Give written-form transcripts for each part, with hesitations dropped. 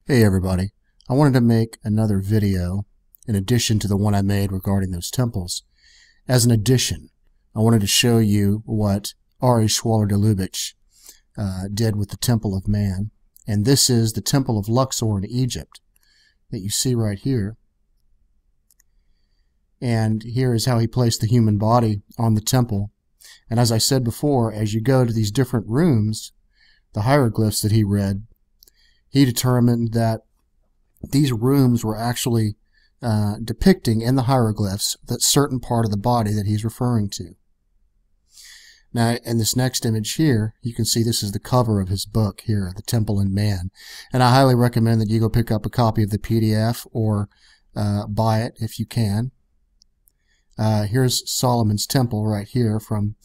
Hey everybody, I wanted to make another video in addition to the one I made regarding those temples. As an addition, I wanted to show you what Ari Schwaller-de did with the Temple of Man. And this is the Temple of Luxor in Egypt that you see right here. And here is how he placed the human body on the temple. And as I said before, as you go to these different rooms, the hieroglyphs that he read, he determined that these rooms were actually depicting in the hieroglyphs that certain part of the body that he's referring to. Now, in this next image here, you can see this is the cover of his book here, The Temple and Man. And I highly recommend that you go pick up a copy of the PDF or buy it if you can. Here's Solomon's Temple right here from,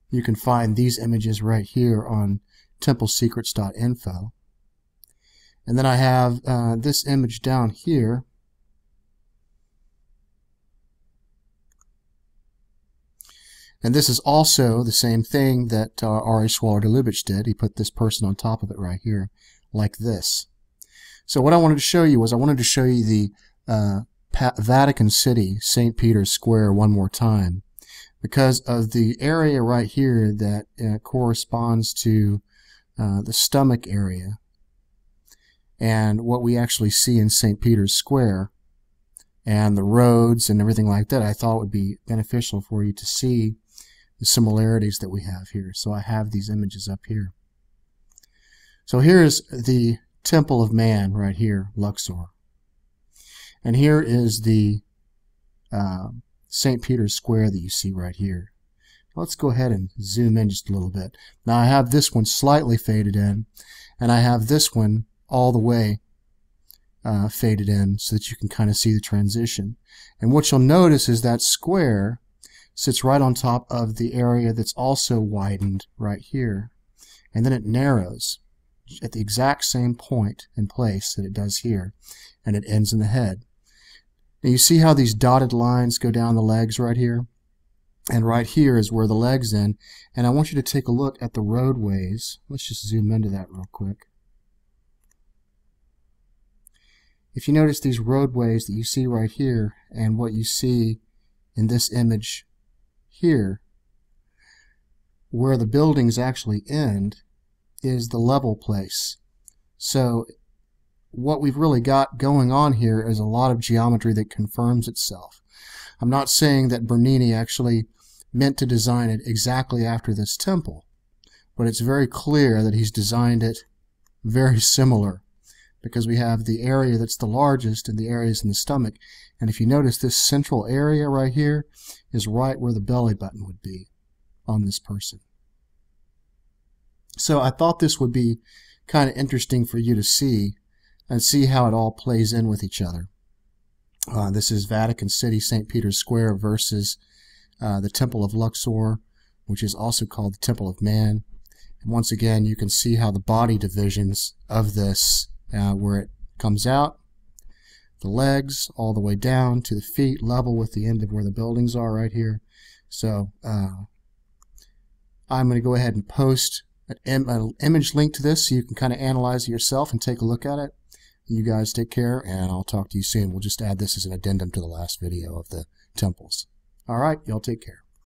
you can find these images right here on templesecrets.info. And then I have this image down here. And this is also the same thing that Ari Schwaller-de did. He put this person on top of it right here, like this. So what I wanted to show you was I wanted to show you the Vatican City, St. Peter's Square one more time, because of the area right here that corresponds to the stomach area and what we actually see in St. Peter's Square and the roads and everything like that. I thought it would be beneficial for you to see the similarities that we have here. So I have these images up here. So here's the Temple of Man right here, Luxor. And here is the St. Peter's Square that you see right here. Let's go ahead and zoom in just a little bit. Now I have this one slightly faded in, and I have this one all the way faded in so that you can kind of see the transition. And what you'll notice is that square sits right on top of the area that's also widened right here. And then it narrows at the exact same point and place that it does here, and it ends in the head. Now you see how these dotted lines go down the legs right here? And right here is where the legs end. And I want you to take a look at the roadways. Let's just zoom into that real quick. If you notice these roadways that you see right here and what you see in this image here, where the buildings actually end is the level place. So what we've really got going on here is a lot of geometry that confirms itself. I'm not saying that Bernini actually meant to design it exactly after this temple, but it's very clear that he's designed it very similar, because we have the area that's the largest and the areas in the stomach. And if you notice, this central area right here is right where the belly button would be on this person. So I thought this would be kind of interesting for you to see and see how it all plays in with each other. This is Vatican City, St. Peter's Square versus the Temple of Luxor, which is also called the Temple of Man. And once again, you can see how the body divisions of this, where it comes out, the legs all the way down to the feet, level with the end of where the buildings are right here. So I'm going to go ahead and post an image link to this so you can kind of analyze it yourself and take a look at it. You guys take care, and I'll talk to you soon. We'll just add this as an addendum to the last video of the temples. All right, y'all take care.